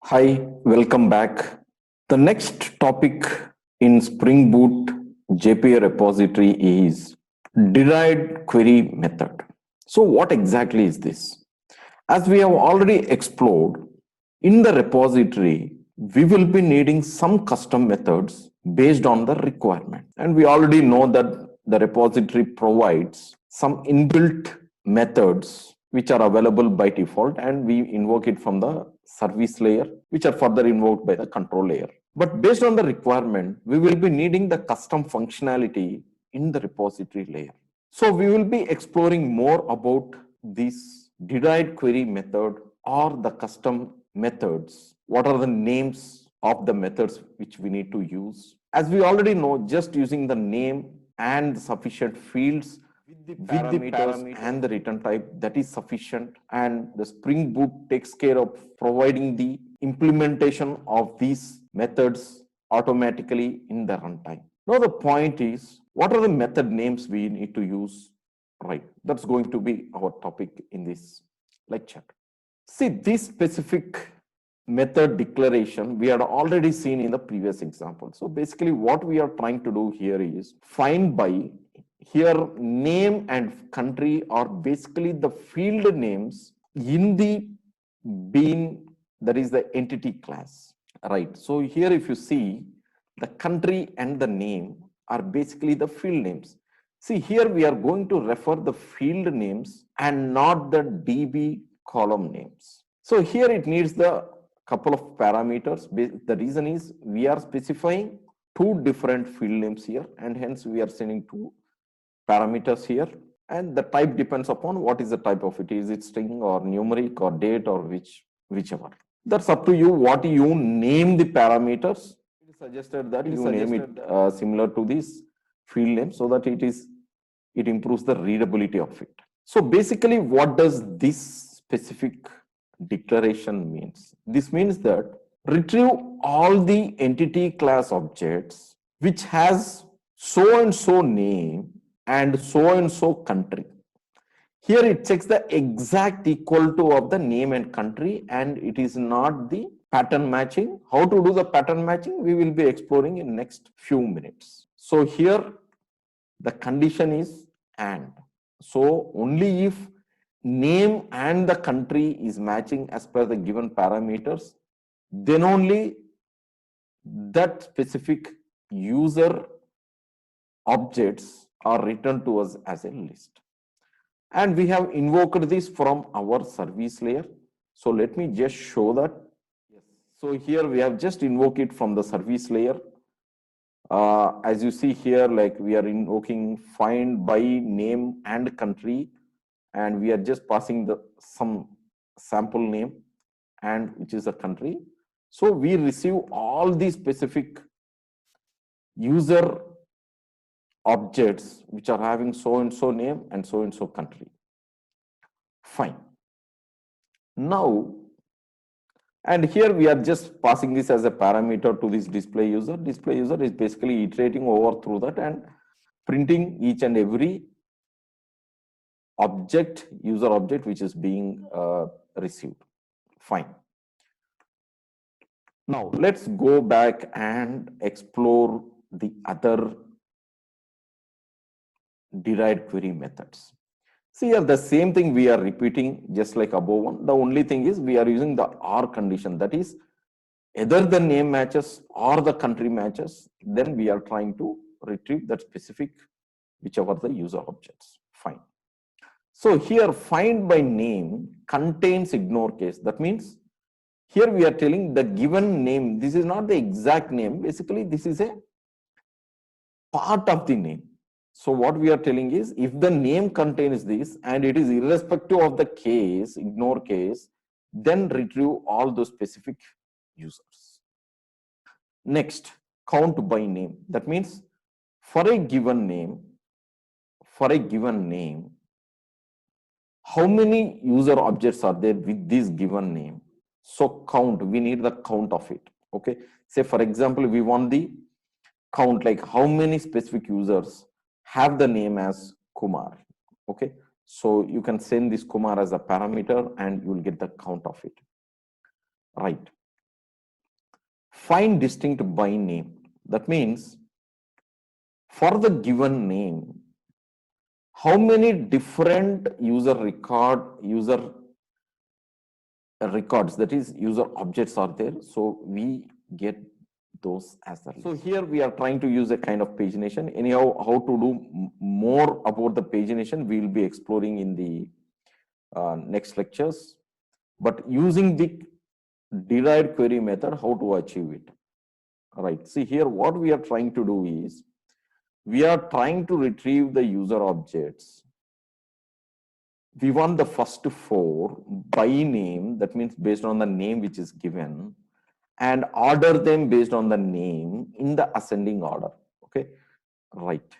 Hi, welcome back. The next topic in Spring Boot JPA repository is derived query method. So what exactly is this? As we have already explored, in the repository, we will be needing some custom methods based on the requirement. And we already know that the repository provides some inbuilt methods which are available by default, and we invoke it from the service layer, which are further invoked by the control layer. But based on the requirement, we will be needing the custom functionality in the repository layer. So we will be exploring more about this derived query method or the custom methods. What are the names of the methods which we need to use? As we already know, just using the name and the sufficient fields with the parameters and the return type, that is sufficient, and the Spring Boot takes care of providing the implementation of these methods automatically in the runtime. Now the point is, what are the method names we need to use? Right, that's going to be our topic in this lecture. See, this specific method declaration we had already seen in the previous example. So basically what we are trying to do here is find by. Here name and country are basically the field names in the bean, that is the entity class, right? So here if you see, the country and the name are basically the field names. See, here we are going to refer the field names and not the DB column names. So here it needs the couple of parameters. The reason is we are specifying two different field names here, and hence we are sending two parameters here, and the type depends upon what is the type of it. Is it string or numeric or date or whichever? That's up to you what you name the parameters. It is suggested that you name it similar to this field name so that it improves the readability of it. So basically what does this specific declaration means? This means that retrieve all the entity class objects which has so and so name and so country. Here it checks the exact equal to of the name and country, and it is not the pattern matching. How to do the pattern matching we will be exploring in next few minutes. So here the condition is and. So only if name and the country is matching as per the given parameters, then only that specific user objects are returned to us as a list. And we have invoked this from our service layer. So let me just show that. Yes. So here we have just invoked it from the service layer. As you see here, like we are invoking find by name and country, and we are just passing some sample name and which is a country. So we receive all these specific user objects which are having so and so name and so country. Fine. Now, and here we are just passing this as a parameter to this display user. Display user is basically iterating over through that and printing each and every object, user object, which is being received. Fine. Now let's go back and explore the other derived query methods. See here, the same thing we are repeating just like above one. The only thing is we are using the OR condition, that is either the name matches or the country matches, then we are trying to retrieve that specific whichever the user objects. Fine. So here find by name contains ignore case. That means here we are telling the given name, this is not the exact name, basically this is a part of the name. So what we are telling is if the name contains this and it is irrespective of the case, ignore case, then retrieve all those specific users. Next, count by name. That means for a given name, how many user objects are there with this given name? So count, we need the count of it. Okay. Say for example, we want the count, like how many specific users have the name as Kumar. Okay. So you can send this Kumar as a parameter and you will get the count of it. Right. find distinct by name. That means for the given name, how many different user records, that is user objects are there. So we get those as the list. So here we are trying to use a kind of pagination. Anyhow, how to do more about the pagination, we will be exploring in the next lectures. But using the derived query method, how to achieve it? All right. See here, what we are trying to do is we are trying to retrieve the user objects. We want the first 4 by name, that means based on the name which is given, and order them based on the name in the ascending order. Okay, right.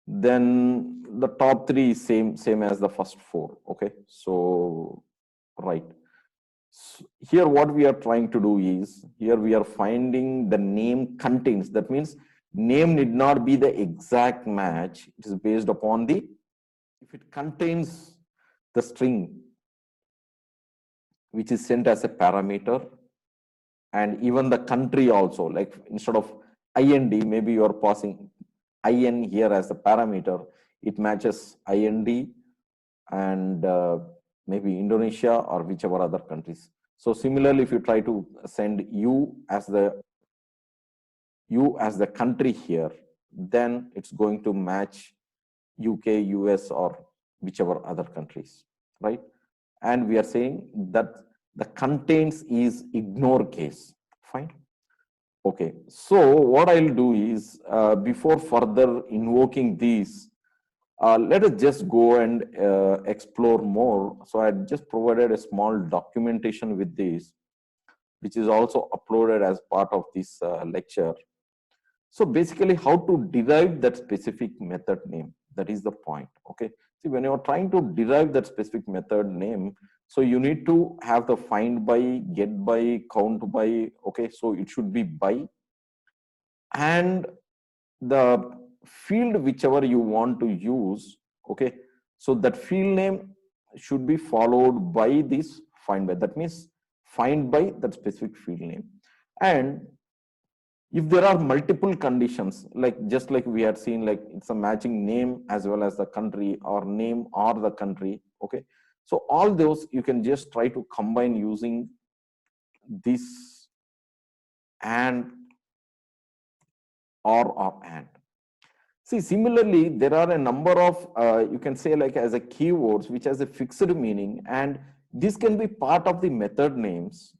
Then the top 3 is same as the first 4. Okay, so right. So here what we are trying to do is, here we are finding the name contains, that means name need not be the exact match. It is based upon the, if it contains the string which is sent as a parameter, and even the country also, like instead of IND, maybe you are passing IN here as a parameter, it matches IND and maybe Indonesia or whichever other countries. So similarly, if you try to send U as the country here, then it's going to match UK, US, or whichever other countries, right? And we are saying that the contains is ignore case. Fine. Okay. So what I'll do is before further invoking these, let us just go and explore more. So I just provided a small documentation with this, which is also uploaded as part of this lecture. So basically how to derive that specific method name, that is the point. Okay. See, when you're trying to derive that specific method name, so you need to have the find by, get by, count by. Okay. So it should be by, and the field whichever you want to use. Okay. So that field name should be followed by this find by. That means find by that specific field name. And if there are multiple conditions, like just like we had seen, like it's a matching name as well as the country, or name or the country. Okay. So all those you can just try to combine using this and or and. See, similarly, there are a number of, you can say like as a keywords, which has a fixed meaning, and this can be part of the method names.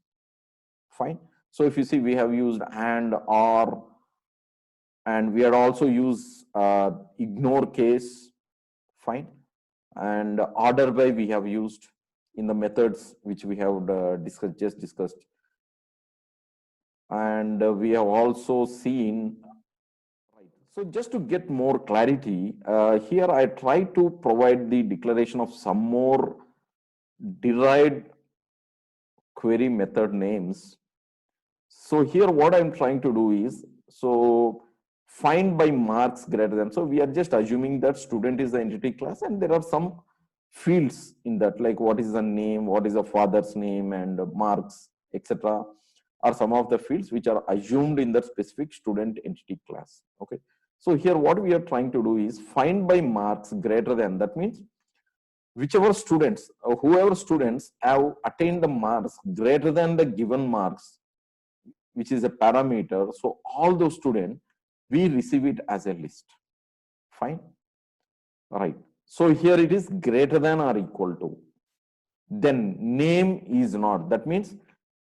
Fine. So if you see, we have used and, or, and we had also used ignore case. Fine. And order by we have used in the methods which we have just discussed. And we have also seen. So just to get more clarity, here I try to provide the declaration of some more derived query method names. So here what I'm trying to do is, so find by marks greater than. So we are just assuming that student is the entity class, and there are some fields in that, like what is the name, what is the father's name, and marks, etc. are some of the fields which are assumed in that specific student entity class. Okay. So here what we are trying to do is find by marks greater than, that means whichever students or whoever students have attained the marks greater than the given marks, which is a parameter. So all those students, we receive it as a list. Fine. All right. So here it is greater than or equal to. Then name is not. That means,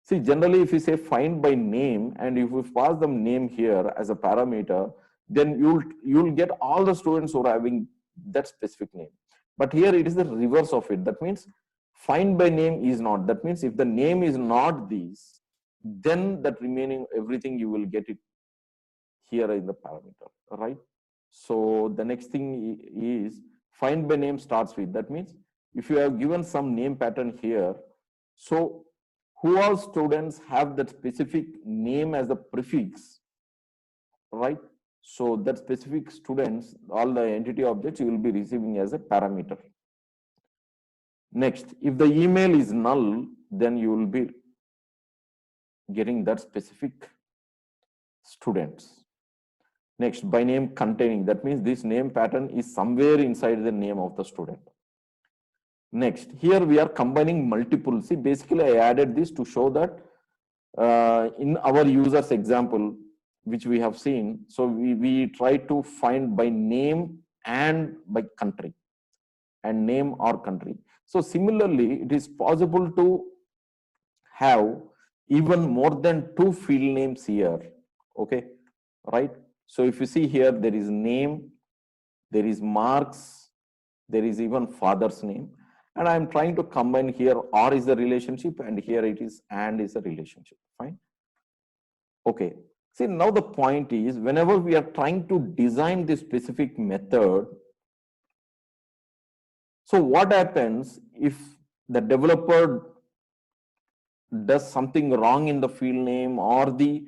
see, generally if you say find by name, and if we pass the name here as a parameter, then you'll get all the students who are having that specific name. But here it is the reverse of it. That means find by name is not. That means if the name is not these, then that remaining everything you will get it here in the parameter, right? So the next thing is find by name starts with. That means if you have given some name pattern here, so who all students have that specific name as a prefix, right? So that specific students, all the entity objects you will be receiving as a parameter. Next, if the email is null, then you will be getting that specific students. Next, by name containing, that means this name pattern is somewhere inside the name of the student. Next, here we are combining multiple. See, basically I added this to show that in our users example, which we have seen, so we try to find by name and by country, and name or country. So similarly, it is possible to have even more than 2 field names here. Okay, right? So if you see here, there is name, there is marks, there is even father's name, and I'm trying to combine here or is the relationship, and here it is and is a relationship. Fine. Okay. See, now the point is, whenever we are trying to design this specific method, so what happens if the developer does something wrong in the field name or the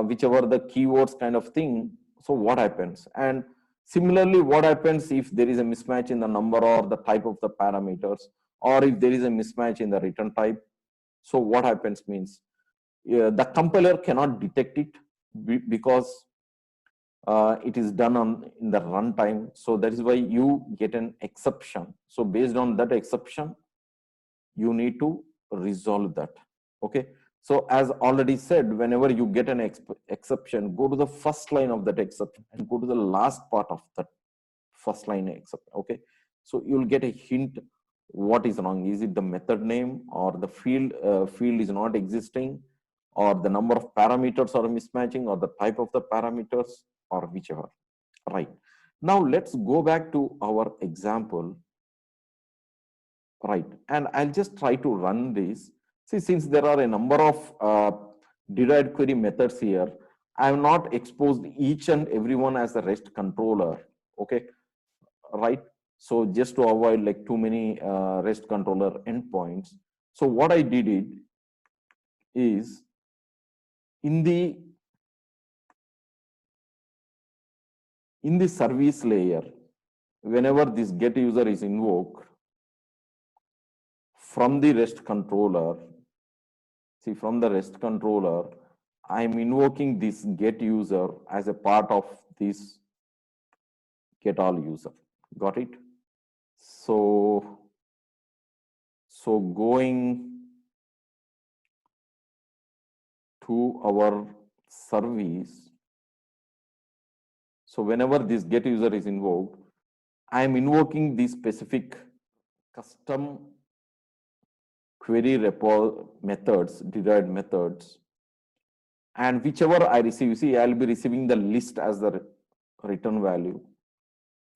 whichever the keywords kind of thing? So what happens? And similarly, what happens if there is a mismatch in the number or the type of the parameters, or if there is a mismatch in the return type? So what happens means the compiler cannot detect it because it is done on in the runtime. So that is why you get an exception. So based on that exception, you need to resolve that. Okay. So as already said, whenever you get an exception, go to the first line of that exception and go to the last part of that first line exception. Okay. So you'll get a hint what is wrong. Is it the method name, or the field is not existing, or the number of parameters are mismatching, or the type of the parameters, or whichever. Right. Now let's go back to our example. Right. And I'll just try to run this. See, since there are a number of derived query methods here, I have not exposed each and every one as a REST controller. Okay. Right. So just to avoid like too many REST controller endpoints. So what I did is in the service layer, whenever this get user is invoked from the REST controller, see, from the REST controller, I'm invoking this get user as a part of this get all user. Got it? So going to our service, so whenever this get user is invoked, I am invoking these specific custom query repo methods, derived methods, and whichever I receive, see, I'll be receiving the list as the return value.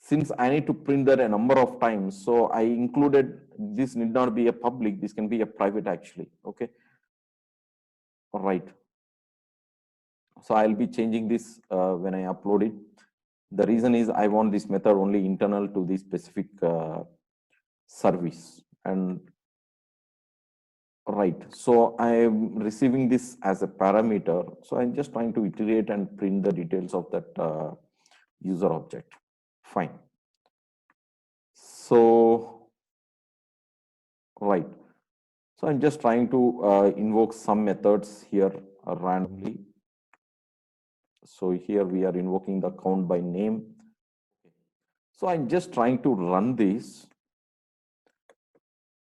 Since I need to print that a number of times, so I included this need not be a public, this can be a private actually. Okay. All right. So I'll be changing this when I upload it. The reason is I want this method only internal to the specific service. And right, so I am receiving this as a parameter. So I'm just trying to iterate and print the details of that user object. Fine. So, right. So I'm just trying to invoke some methods here randomly. So here we are invoking the count by name. So I'm just trying to run this.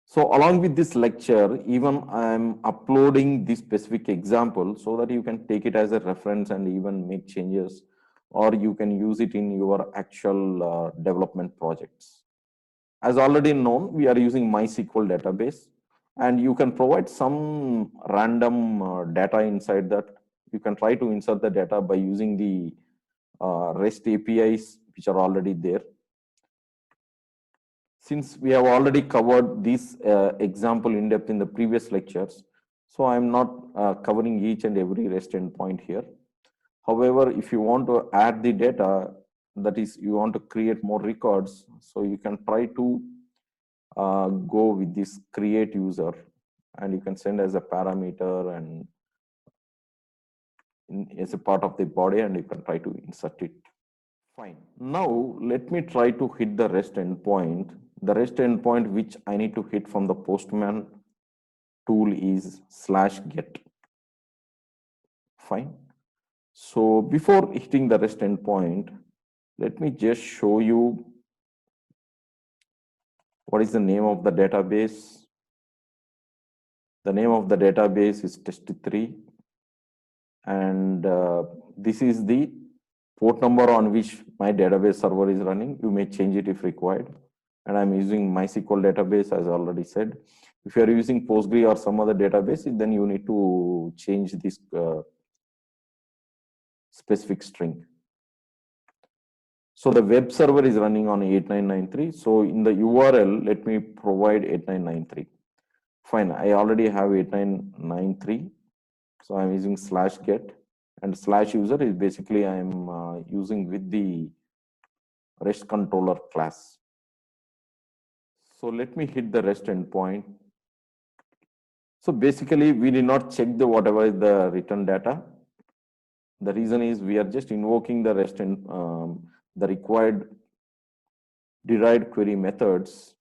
So along with this lecture, even I'm uploading this specific example so that you can take it as a reference and even make changes, or you can use it in your actual development projects. As already known, we are using MySQL database, and you can provide some random data inside that. You can try to insert the data by using the REST APIs, which are already there. Since we have already covered this example in depth in the previous lectures, so I'm not covering each and every REST endpoint here. However, if you want to add the data, that is, you want to create more records, so you can try to go with this create user, and you can send as a parameter and as a part of the body, and you can try to insert it. Fine. Now let me try to hit the REST endpoint. The REST endpoint which I need to hit from the Postman tool is /get. Fine. So before hitting the REST endpoint, let me just show you what is the name of the database. The name of the database is test3, and this is the port number on which my database server is running. You may change it if required. And I'm using MySQL database, as I already said. If you're using Postgre or some other database, then you need to change this specific string. So the web server is running on 8993. So in the URL, let me provide 8993. Fine, I already have 8993. So I'm using /get, and /user is basically I'm using with the REST controller class. So let me hit the REST endpoint. So basically, we did not check the whatever is the return data. The reason is we are just invoking the REST and the required derived query methods,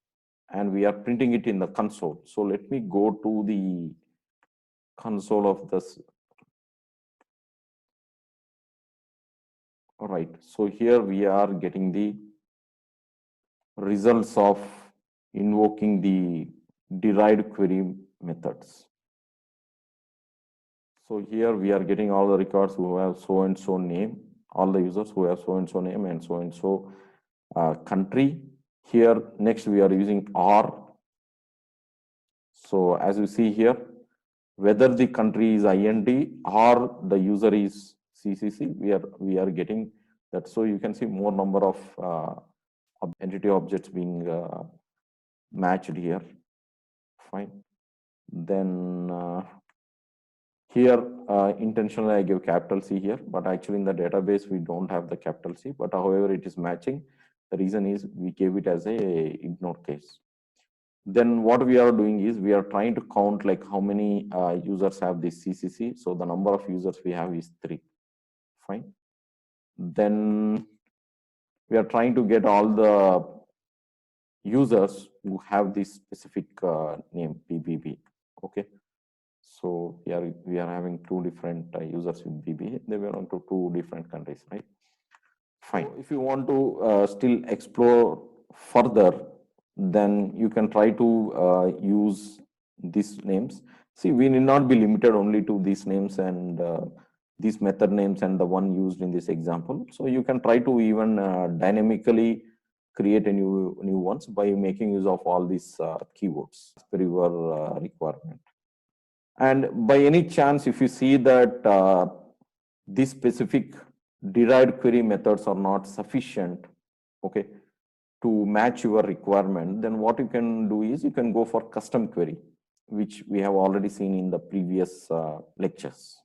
and we are printing it in the console. So let me go to the console of this. All right. So here we are getting the results of invoking the derived query methods. So here we are getting all the records who have so and so name, all the users who have so and so name and so country. Here next we are using R. So as you see here, whether the country is IND or the user is CCC, we are getting that. So you can see more number of entity objects being matched here. Fine. Then here intentionally I give capital C here, but actually in the database we don't have the capital C, but however it is matching. The reason is we gave it as a ignore case. Then what we are doing is we are trying to count like how many users have this CCC. So the number of users we have is 3. Fine. Then we are trying to get all the users who have this specific name BBB. Okay. So we are having 2 different users with BB. They belong to 2 different countries, right? Fine. So if you want to still explore further, then you can try to use these names. See, we need not be limited only to these names and these method names and the one used in this example. So you can try to even dynamically create a new ones by making use of all these keywords as per your requirement. And by any chance, if you see that these specific derived query methods are not sufficient, okay, to match your requirement, then what you can do is you can go for custom query, which we have already seen in the previous lectures.